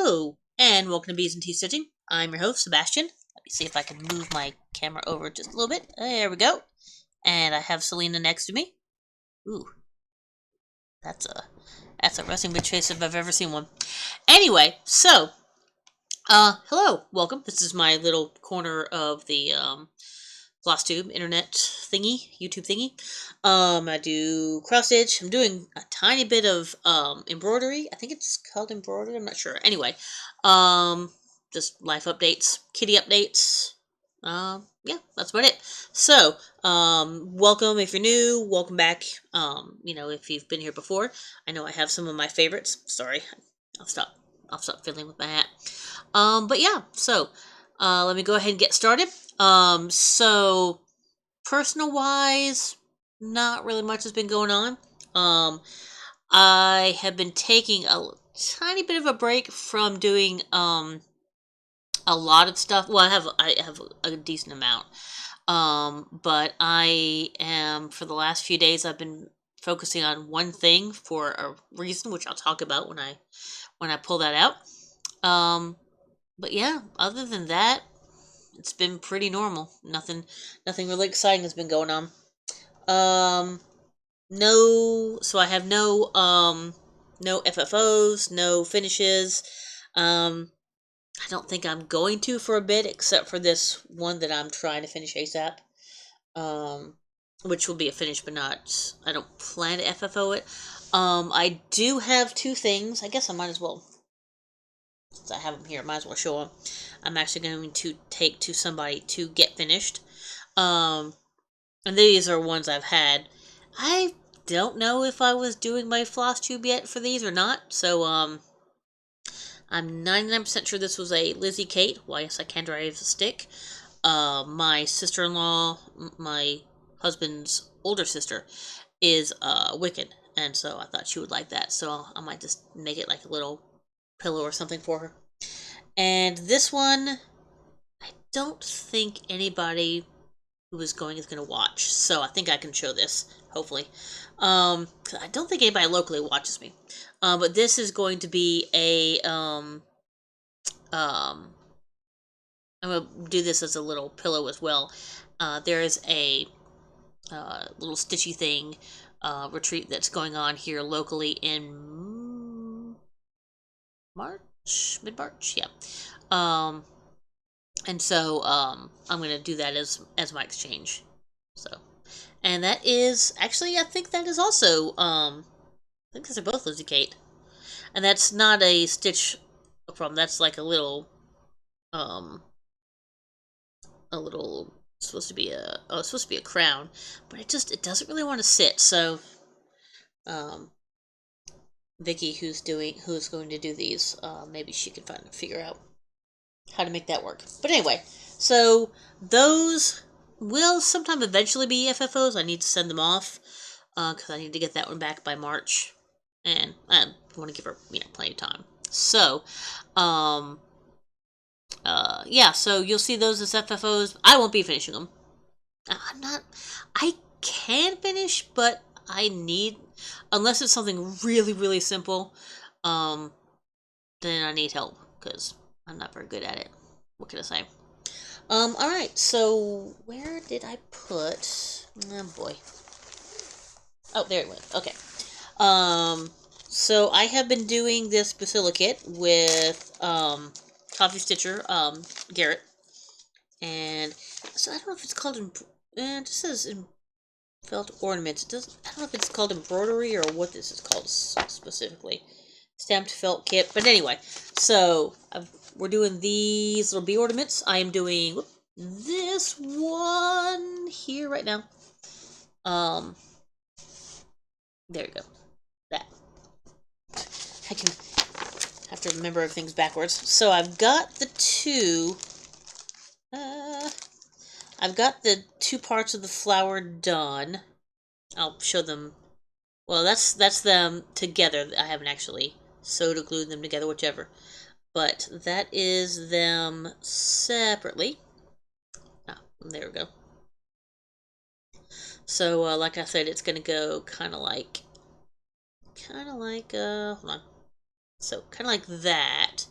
Hello, and welcome to Bees and Tea Stitching. I'm your host, Sebastian. Let me see if I can move my camera over just a little bit. There we go. And I have Selena next to me. Ooh, that's a resting bitch face if I've ever seen one. Anyway, so, hello, welcome. This is my little corner of the Floss tube internet thingy, YouTube thingy. I do cross stitch. I'm doing a tiny bit of embroidery. I think it's called embroidery. I'm not sure. Anyway, just life updates, kitty updates. Yeah, that's about it. So, welcome if you're new. Welcome back. If you've been here before, I know I have some of my favorites. Sorry, I'll stop. I'll stop fiddling with my hat. But yeah. So, let me go ahead and get started. So personal wise, not really much has been going on. I have been taking a tiny bit of a break from doing a lot of stuff. Well, I have a decent amount. But I am, for the last few days, I've been focusing on one thing for a reason, which I'll talk about when I pull that out. But yeah, other than that, it's been pretty normal. Nothing really exciting has been going on. So I have no FFOs, no finishes. I don't think I'm going to for a bit, except for this one that I'm trying to finish ASAP. Which will be a finish, but not, I don't plan to FFO it. I do have two things. I guess I might as well, since I have them here, I might as well show them. I'm actually going to take to somebody to get finished. And these are ones I've had. I don't know if I was doing my floss tube yet for these or not. So, I'm 99% sure this was a Lizzie Kate. Well, yes, I can drive a stick. My sister-in-law, my husband's older sister, is Wiccan. And so I thought she would like that. So I might just make it like a little pillow or something for her. And this one, I don't think anybody who is going to watch. So I think I can show this, hopefully. I don't think anybody locally watches me. But this is going to be I'm going to do this as a little pillow as well. There is a little stitchy thing retreat that's going on here locally in mid-March, yeah. And so I'm gonna do that as my exchange. So, and that is actually, I think that is also I think these are both Lizzie Kate, and that's not a stitch from. That's like a little supposed to be it's supposed to be a crown, but it doesn't really want to sit. So Vicky, who's going to do these, maybe she can figure out how to make that work. But anyway, so those will sometime eventually be FFOs. I need to send them off because I need to get that one back by March, and I want to give her plenty of time. So, yeah. So you'll see those as FFOs. I won't be finishing them. I'm not. I can finish, but I need, unless it's something really really simple, then I need help because I'm not very good at it. What can I say? Alright, so where did I put... Oh, boy. Oh, there it went. Okay. So I have been doing this Basilicate with, Coffee Stitcher, Garrett. And, so I don't know if it's called, it just says felt ornaments. I don't know if it's called embroidery or what this is called specifically. Stamped felt kit. But anyway, so we're doing these little bee ornaments. I am doing this one here right now. There you go. That. I can have to remember everything's backwards. So I've got the two. I've got the two parts of the flower done. I'll show them. Well, that's them together. I haven't actually sewed or glued them together, whichever. But that is them separately. Ah, there we go. So, like I said, it's gonna go kind of like, hold on. So, kind of like that.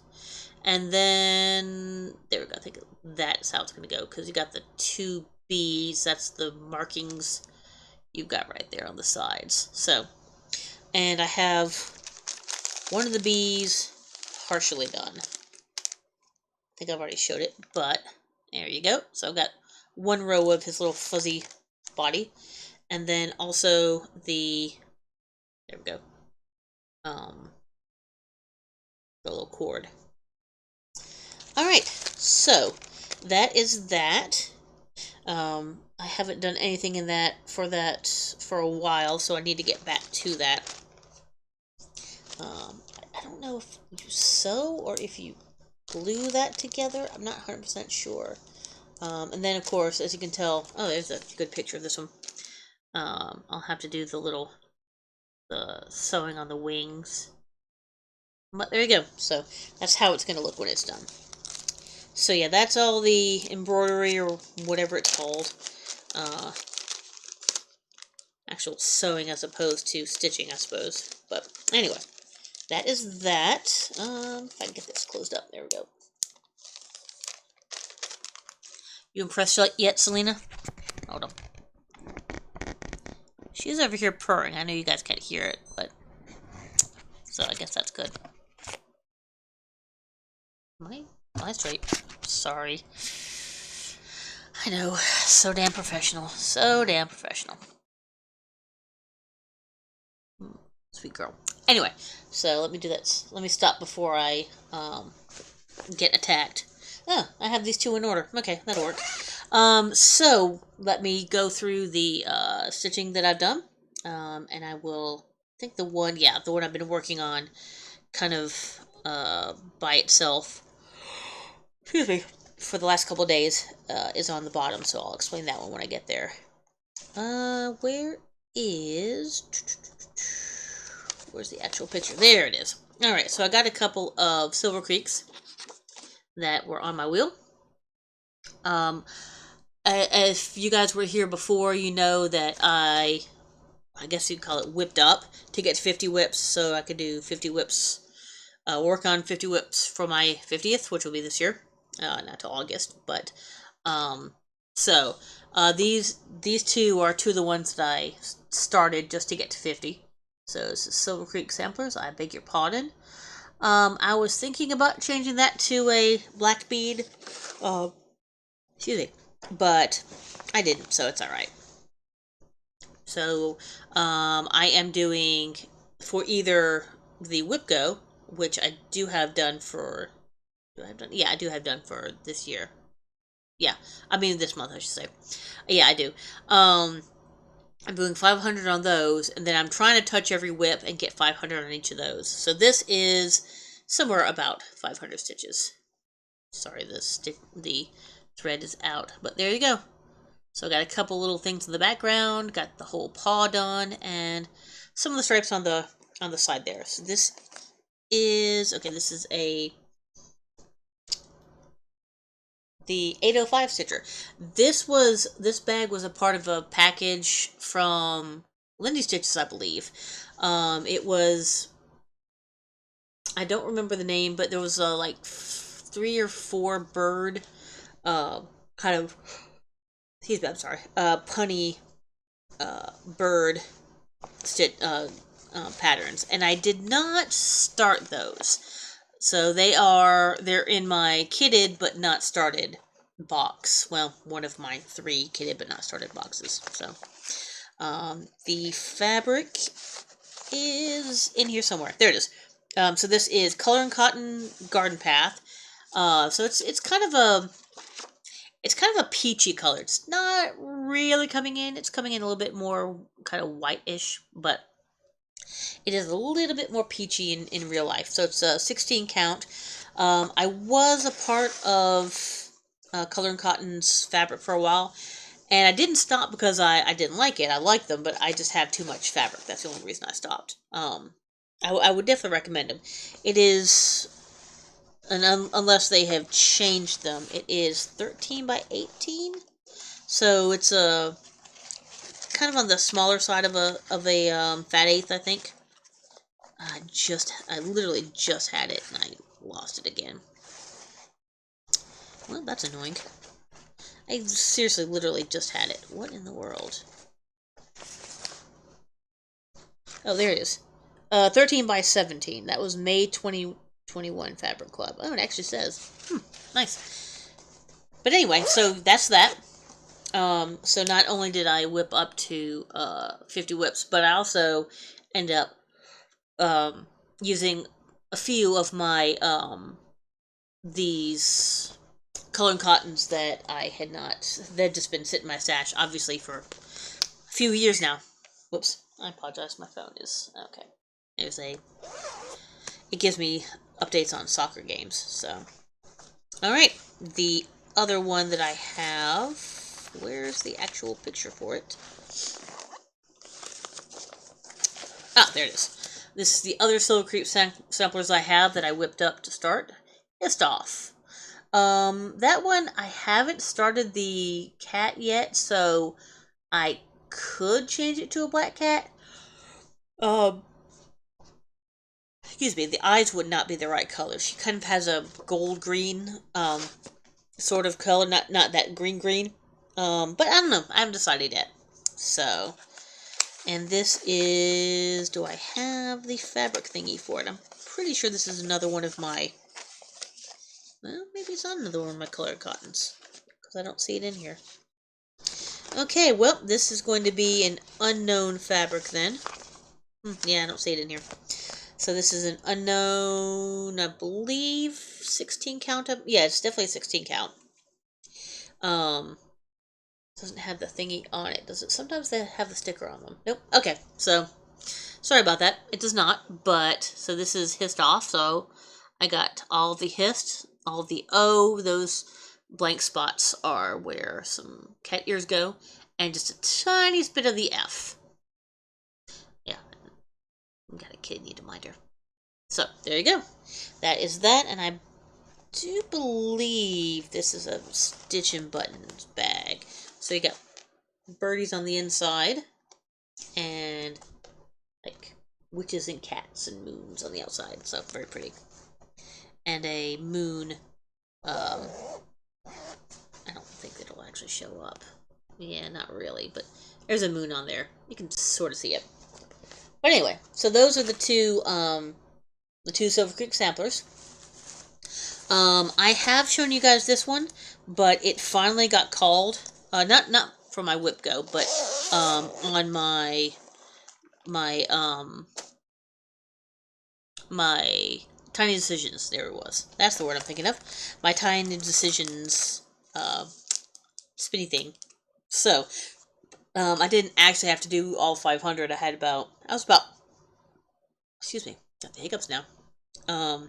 And then, there we go. I think that's how it's going to go, because you got the 2 B's. That's the markings you've got right there on the sides. So, and I have one of the B's partially done. I think I've already showed it, but there you go. So I've got one row of his little fuzzy body, and then also the, there we go, the little cord. Alright, so that is that. I haven't done anything in that for a while, so I need to get back to that. I don't know if you sew or if you glue that together. I'm not 100% sure. And then, of course, as you can tell, oh, there's a good picture of this one. I'll have to do the sewing on the wings. But there you go. So that's how it's going to look when it's done. So yeah, that's all the embroidery or whatever it's called. Actual sewing as opposed to stitching, I suppose. But anyway, that is that. If I can get this closed up, there we go. You impressed yet, Selena? Hold on. She's over here purring. I know you guys can't hear it, but so I guess that's good. My straight. Sorry. I know. So damn professional. So damn professional. Sweet girl. Anyway, so let me do that. Let me stop before I get attacked. Oh, I have these 2 in order. Okay, that'll work. So let me go through the stitching that I've done. And I will, I think the one I've been working on kind of by itself, excuse me, for the last couple of days is on the bottom, so I'll explain that one when I get there. Where's the actual picture? There it is. Alright, so I got a couple of Silver Creeks that were on my wheel. If you guys were here before, you know that I guess you'd call it whipped up to get to 50 whips, so I could do 50 whips, work on 50 whips for my 50th, which will be this year, not till August, but, these 2 are 2 of the ones that I started just to get to 50, so this is Silver Creek Samplers, I beg your pardon. I was thinking about changing that to a black bead, excuse me, but I didn't, so it's alright. So, I am doing for either the Whip Go, which I do have done for, I do have done for this year. Yeah, I mean this month, I should say. Yeah, I do. I'm doing 500 on those, and then I'm trying to touch every whip and get 500 on each of those. So this is somewhere about 500 stitches. Sorry, the thread is out, but there you go. So I got a couple little things in the background, got the whole paw done, and some of the stripes on the side there. So this is the 805 stitcher. This bag was a part of a package from Lindy Stitches, I believe. It was, I don't remember the name, but there was like 3 or 4 bird kind of, excuse me, I'm sorry, punny bird patterns, and I did not start those. So they're in my kitted but not started box. Well, one of my 3 kitted but not started boxes. So the fabric is in here somewhere. There it is. So this is Color and Cotton Garden Path. So it's kind of a peachy color. It's not really coming in. It's coming in a little bit more kind of whitish, but it is a little bit more peachy in real life. So it's a 16 count. I was a part of Color and Cotton's fabric for a while, and I didn't stop because I didn't like it. I like them, but I just have too much fabric. That's the only reason I stopped. I would definitely recommend them. It is, and unless they have changed them, it is 13 by 18. So it's a kind of on the smaller side of a fat eighth, I think. I literally just had it and I lost it again. Well, that's annoying. I seriously, literally just had it. What in the world? Oh, there it is. 13 by 17. That was May 2021 Fabric Club. Oh, it actually says. Nice. But anyway, so that's that. So not only did I whip up to 50 whips, but I also end up using a few of my these colored cottons that I had not, that just been sitting in my stash, obviously, for a few years now. Whoops, I apologize, my phone is, okay. It gives me updates on soccer games, so. Alright, the other one that I have, where's the actual picture for it? Ah, there it is. This is the other Silver Creep samplers I have that I whipped up to start. It's off. That one, I haven't started the cat yet, so I could change it to a black cat. Excuse me, the eyes would not be the right color. She kind of has a gold-green, sort of color, not that green. But I don't know, I haven't decided yet. So, and this is, do I have the fabric thingy for it? I'm pretty sure this is another one of my, well, maybe it's not another one of my colored cottons, because I don't see it in here. Okay, well, this is going to be an unknown fabric then. Yeah, I don't see it in here. So this is an unknown, I believe, 16 count. Yeah, it's definitely a 16 count. Doesn't have the thingy on it. Does it? Sometimes they have the sticker on them. Nope. Okay, so sorry about that. It does not, but so this is hissed off. So I got all the hissed, all the O. Those blank spots are where some cat ears go, and just a tiny bit of the F. Yeah, we got a kid, need to mind her. So there you go. That is that, and I do believe this is a stitch and buttons bag. So you got birdies on the inside, and like witches and cats and moons on the outside. So very pretty. And a moon. I don't think it'll actually show up. Yeah, not really, but there's a moon on there. You can sort of see it. But anyway, so those are the two Silver Creek samplers. I have shown you guys this one, but it finally got called. Not for my whip go, but on my Tiny Decisions. There it was. That's the word I'm thinking of. My Tiny Decisions spinny thing. So I didn't actually have to do all 500. Excuse me, got the hiccups now. I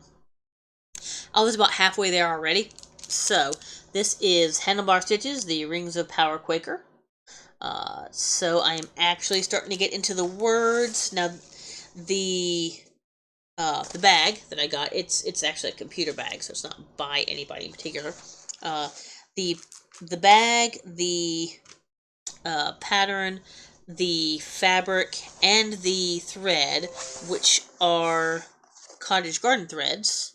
was about halfway there already. So, this is Handlebar Stitches, the Rings of Power Quaker. So I am actually starting to get into the words. Now, the bag that I got, it's actually a computer bag, so it's not by anybody in particular. The bag, the pattern, the fabric, and the thread, which are cottage garden threads,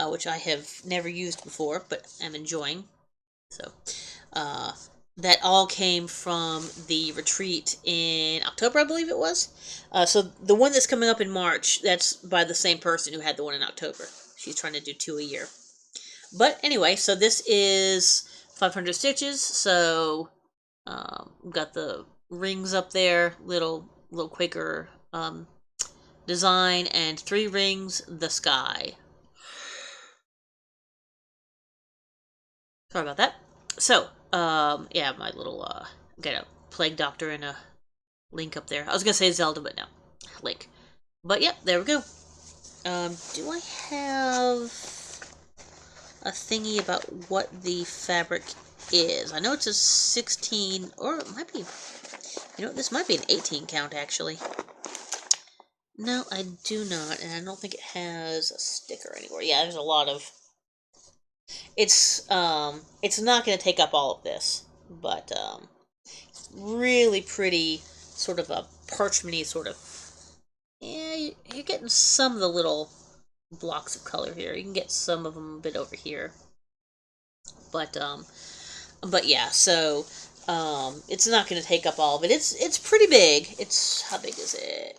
which I have never used before, but I'm enjoying. So, that all came from the retreat in October, I believe it was. So the one that's coming up in March, that's by the same person who had the one in October. She's trying to do 2 a year. But anyway, so this is 500 stitches. So we've got the rings up there, little Quaker design, and 3 rings, the sky. Sorry about that. So, yeah, my little, got a Plague Doctor and a Link up there. I was gonna say Zelda, but no. Link. But, yep, there we go. Do I have a thingy about what the fabric is? I know it's a 16, or it might be, you know, this might be an 18 count, actually. No, I do not, and I don't think it has a sticker anywhere. Yeah, there's a lot of... It's not going to take up all of this, but, really pretty, sort of a parchment-y sort of... Yeah, you're getting some of the little blocks of color here. You can get some of them a bit over here, but yeah. So it's not going to take up all of it. It's pretty big. It's, how big is it?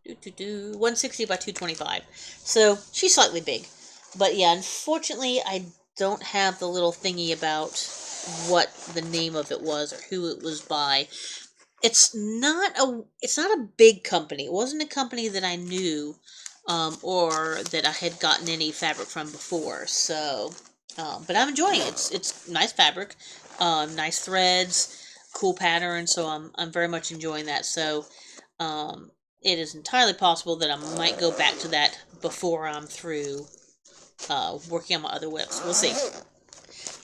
160 by 225. So she's slightly big, but yeah. Unfortunately, I don't have the little thingy about what the name of it was or who it was by. It's not a big company. It wasn't a company that I knew, or that I had gotten any fabric from before. So, but I'm enjoying it. It's nice fabric, nice threads, cool pattern. So I'm very much enjoying that. So, it is entirely possible that I might go back to that before I'm through working on my other whips. We'll see.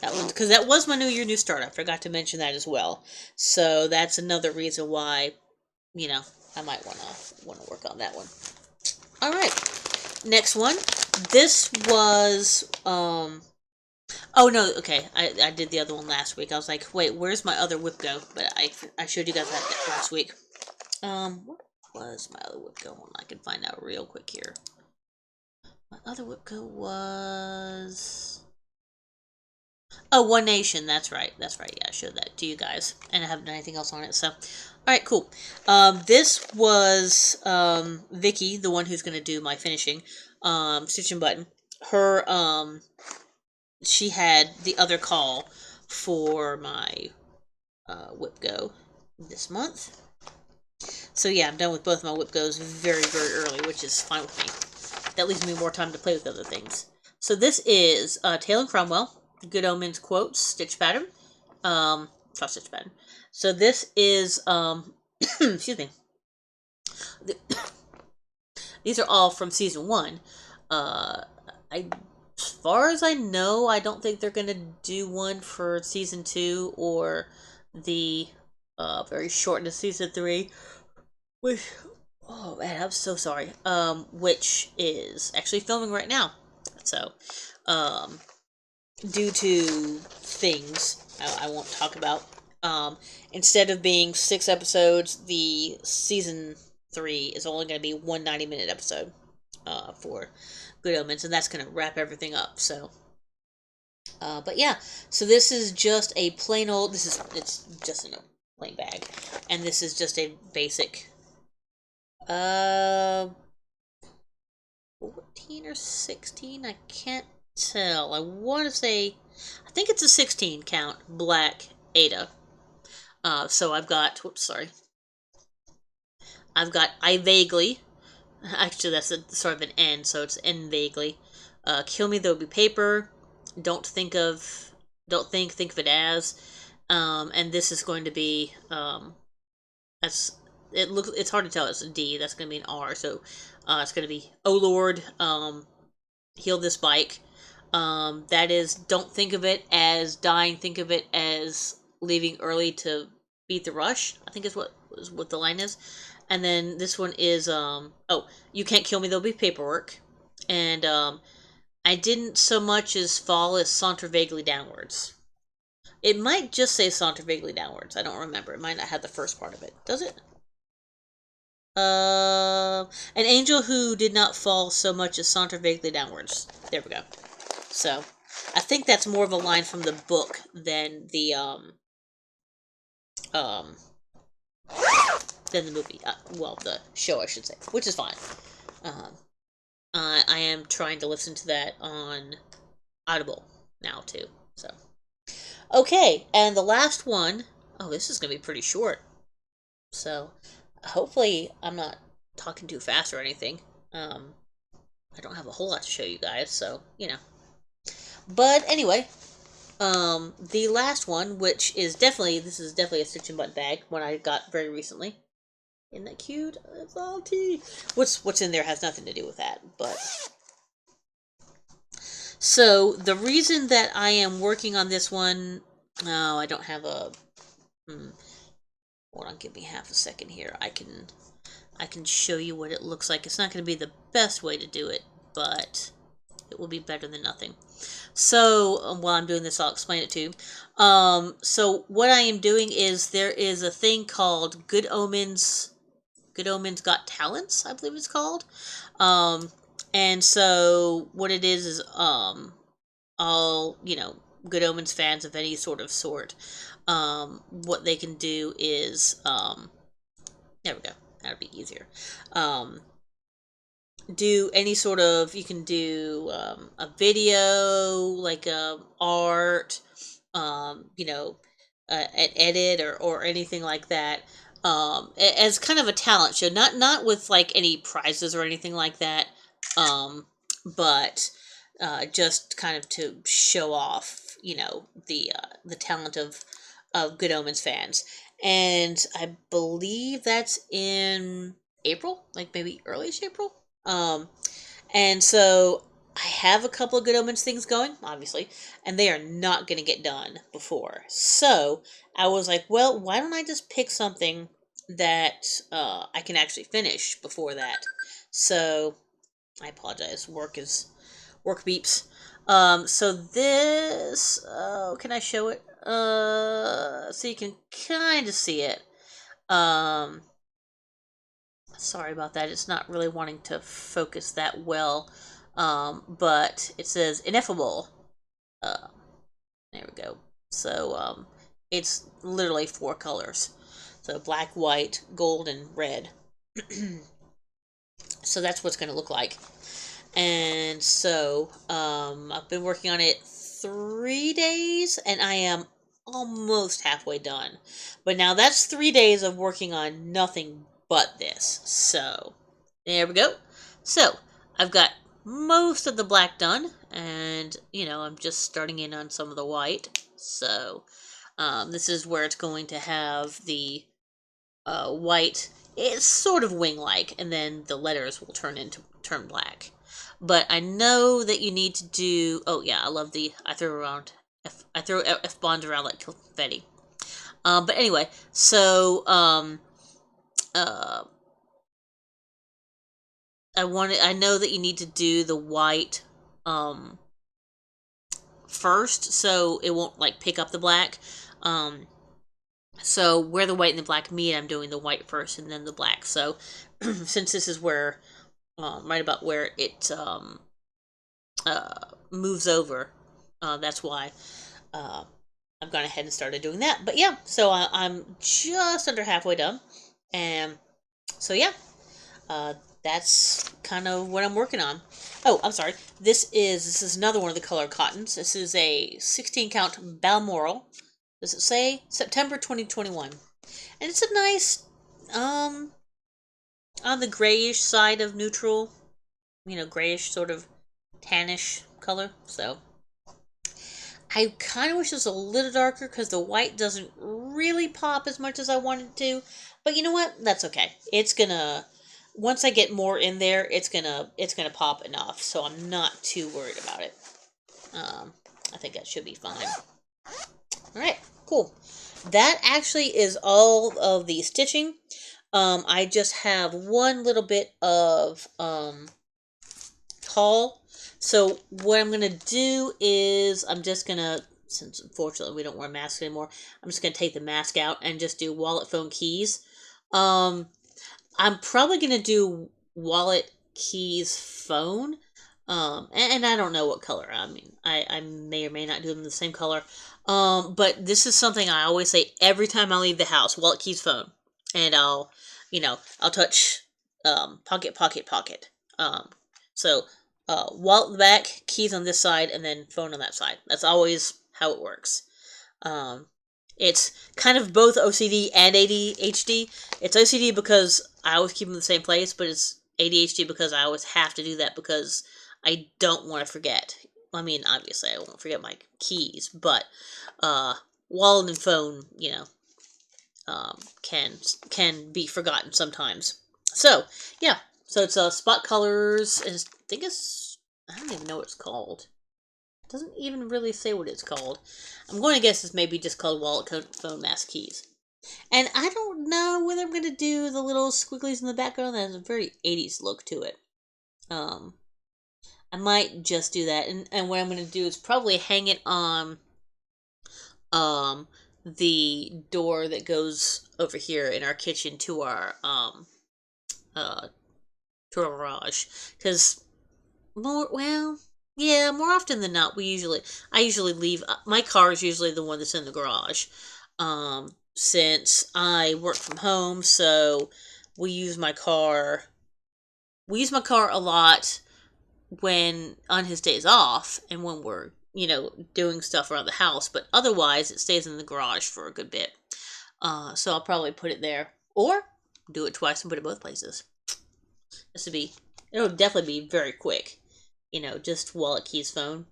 That one, because that was my New Start. I forgot to mention that as well. So that's another reason why, I might wanna work on that one. All right, next one. This was Oh no, okay. I did the other one last week. I was like, wait, where's my other whip go? But I showed you guys that last week. What was my other whip go one? I can find out real quick here. My other whip go was. Oh, One Nation. That's right. That's right. Yeah, I showed that to you guys, and I haven't done anything else on it. So, all right, cool. This was Vicky, the one who's gonna do my finishing, stitch and button. Her she had the other call for my whip go this month. So yeah, I'm done with both my whip goes very, very early, which is fine with me. That leaves me more time to play with other things. So this is Tail and Cromwell, Good Omens quotes, stitch pattern, cross stitch pattern. So this is, excuse me, these are all from season 1. As far as I know, I don't think they're gonna do one for season 2 or the very short into season 3. Which, oh man, I'm so sorry. Which is actually filming right now. So, due to things I won't talk about, instead of being 6 episodes, the season 3 is only going to be one 90-minute episode for Good Omens, and that's going to wrap everything up. So, but yeah, so this is just a plain old. It's just in a plain bag, and this is just a basic. 14 or 16, I can't tell. I want to say, I think it's a 16 count black Ada. So I've got, whoops, sorry. I've got I Vaguely. Actually, that's a sort of an N, so it's N Vaguely. Kill Me, There'll Be Paper. Don't think of, don't think of it as. And this is going to be, that's, it's hard to tell. It's a D. That's going to be an R. So it's going to be, oh Lord, heal this bike. That is, don't think of it as dying. Think of it as leaving early to beat the rush. I think is what the line is. And then this one is oh, you can't kill me. There'll be paperwork. And I didn't so much as fall as saunter vaguely downwards. It might just say saunter vaguely downwards. I don't remember. It might not have the first part of it. Does it? An angel who did not fall so much as saunter vaguely downwards. There we go. So, I think that's more of a line from the book than the than the movie. Well, the show, I should say, which is fine. I am trying to listen to that on Audible now too. So, okay, and the last one. Oh, this is gonna be pretty short. So, hopefully, I'm not talking too fast or anything. I don't have a whole lot to show you guys, so But anyway, the last one, which is this is definitely a stitch and button bag, one I got very recently. Isn't that cute? It's all tea. What's in there has nothing to do with that, but. So the reason that I am working on this one, I don't have a. Hold on, give me half a second here. I can show you what it looks like. It's not going to be the best way to do it, but it will be better than nothing. So while I'm doing this, I'll explain it to you. So what I am doing is there is a thing called Good Omens. Good Omens Got Talents, I believe it's called. And so what it is all, Good Omens fans of any sort, what they can do is, there we go, that'll be easier. Do any sort of, you can do a video, like art, an edit or anything like that, as kind of a talent show, not with like any prizes or anything like that, but just kind of to show off, the talent of Good Omens fans. And I believe that's in April, like maybe early-ish April. Um, and so I have a couple of Good Omens things going, obviously, and they are not going to get done before. So I was like, well, why don't I just pick something that I can actually finish before that? So I apologize. Work beeps. So this, can I show it? So you can kind of see it. Um, Sorry about that. It's not really wanting to focus that well. But it says ineffable. Uh, there we go. So it's literally 4 colors. So black, white, gold, and red. So that's what's going to look like. And so I've been working on it 3 days, and I am almost halfway done. But now that's 3 days of working on nothing but this. So there we go. So I've got most of the black done, and I'm just starting in on some of the white. So this is where it's going to have the white. It's sort of wing-like, and then the letters will turn black. But I know that you need to do. Oh yeah, I love the. I throw F bonds around like confetti. But anyway, so uh, I know that you need to do the white first, so it won't like pick up the black. So where the white and the black meet, I'm doing the white first and then the black. So since this is where right about where it moves over, that's why I've gone ahead and started doing that. But yeah, so I'm just under halfway done, and so yeah, uh, that's kind of what I'm working on. Oh, I'm sorry. This is another one of the color cottons. This is a 16 count Balmoral. Does it say September 2021? And it's a nice, um, on the grayish side of neutral, grayish sort of tannish color. So I kind of wish it was a little darker because the white doesn't really pop as much as I wanted to. But you know what? That's okay. It's gonna once I get more in there, it's gonna pop enough. So I'm not too worried about it. I think that should be fine. All right, cool. That actually is all of the stitching. I just have one little bit of haul. So what I'm gonna do is I'm just gonna, since unfortunately we don't wear masks anymore, I'm just gonna take the mask out and just do wallet, phone, keys. I'm probably gonna do wallet, keys, phone. And I don't know what color. I mean, I may or may not do them the same color. But this is something I always say every time I leave the house: wallet, keys, phone, and I'll touch pocket, pocket, pocket. So wallet in the back, keys on this side, and then phone on that side. That's always how it works. Um, it's kind of both OCD and ADHD. It's OCD because I always keep them in the same place, but it's ADHD because I always have to do that because I don't want to forget. I mean, obviously, I won't forget my keys, but wallet and phone, can be forgotten sometimes. So yeah, so it's spot colors, and I don't even know what it's called. It doesn't even really say what it's called. I'm going to guess it's maybe just called wallet, phone, mask, keys. And I don't know whether I'm going to do the little squigglies in the background. That has a very 80s look to it. I might just do that, and what I'm going to do is probably hang it on the door that goes over here in our kitchen to our to our garage, because Yeah, more often than not, I usually leave, my car is usually the one that's in the garage. Since I work from home, so we use my car, we use my car a lot when on his days off and when we're, doing stuff around the house, but otherwise it stays in the garage for a good bit. So I'll probably put it there or do it twice and put it both places. This would be, it'll definitely be very quick, just wallet, keys, phone.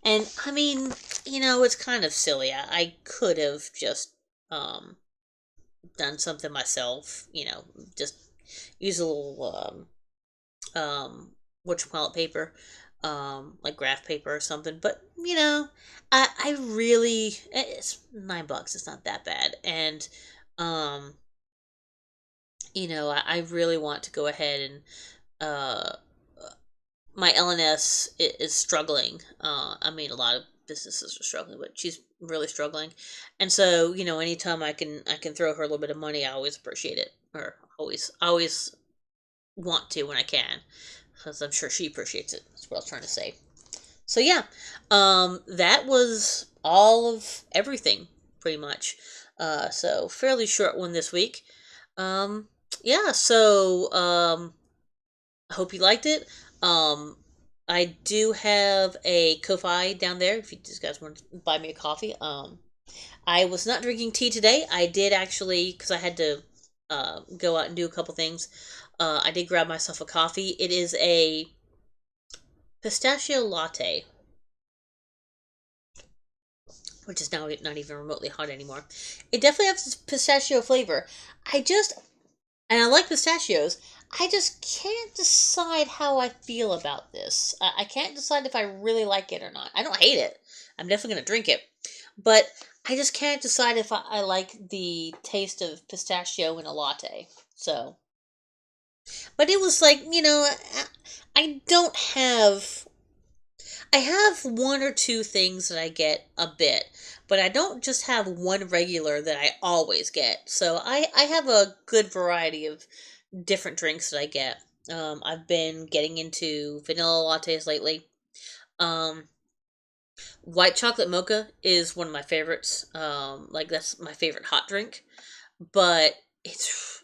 And I mean, it's kind of silly. I could have just done something myself, just use a little whatchamacallit paper, like graph paper or something. But I really, it's $9. It's not that bad, and um, I really want to go ahead and my LNS is struggling. I mean, a lot of businesses are struggling, but she's really struggling, and so anytime I can throw her a little bit of money, I always appreciate it, or always want to when I can, because I'm sure she appreciates it. That's what I was trying to say. So yeah, that was all of everything pretty much. So fairly short one this week. Um, yeah. So I hope you liked it. Um, I do have a Ko-Fi down there if you just guys want to buy me a coffee. I was not drinking tea today. I did actually, because I had to go out and do a couple things. I did grab myself a coffee. It is a pistachio latte, which is now not even remotely hot anymore. It definitely has this pistachio flavor. And I like pistachios. I just can't decide how I feel about this. I can't decide if I really like it or not. I don't hate it. I'm definitely going to drink it. But I just can't decide if I like the taste of pistachio in a latte. So, but it was like, I don't have. I have one or two things that I get a bit, but I don't just have one regular that I always get. So I have a good variety of different drinks that I get. I've been getting into vanilla lattes lately. Um, White chocolate mocha is one of my favorites. Like that's my favorite hot drink, but it's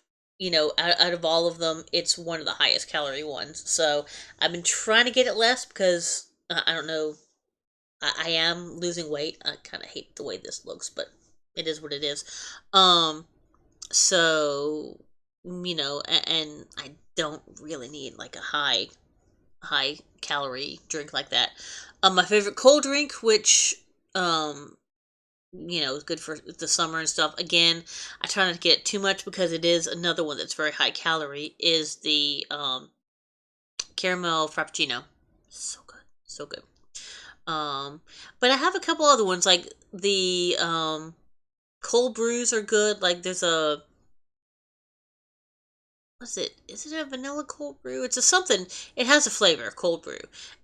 out of all of them, it's one of the highest calorie ones. So I've been trying to get it less because I don't know. I am losing weight. I kind of hate the way this looks, but it is what it is. Um, so and I don't really need like a high calorie drink like that. My favorite cold drink, which is good for the summer and stuff. Again, I try not to get too much because it is another one that's very high calorie. Is the caramel frappuccino? So good, so good. Um, but I have a couple other ones like the cold brews are good. Like there's a what's it? Is it a vanilla cold brew? It's a something. It has a flavor, cold brew,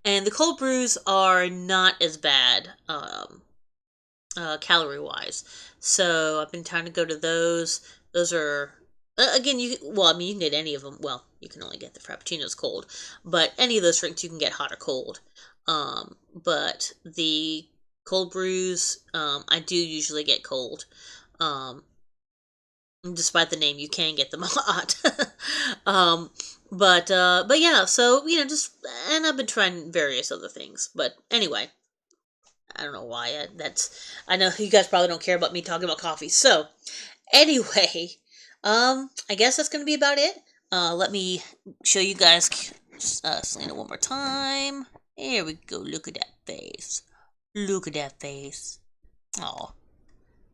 and the cold brews are not as bad, calorie wise. So I've been trying to go to those. Those are again, I mean, you can get any of them. Well, you can only get the frappuccinos cold, but any of those drinks you can get hot or cold. But the cold brews, I do usually get cold. Um, Despite the name, you can get them hot. um, but yeah, so just and I've been trying various other things, but anyway, I don't know why. I know you guys probably don't care about me talking about coffee. So anyway, I guess that's gonna be about it. Let me show you guys Selena one more time. Here we go. Look at that face. Look at that face. Oh.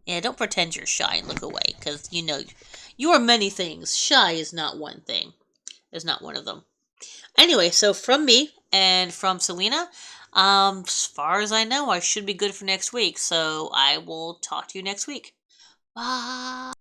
Yeah, don't pretend you're shy and look away, because you are many things. Shy is not one thing. Is not one of them. Anyway, so from me and from Selena, as far as I know, I should be good for next week. So I will talk to you next week. Bye.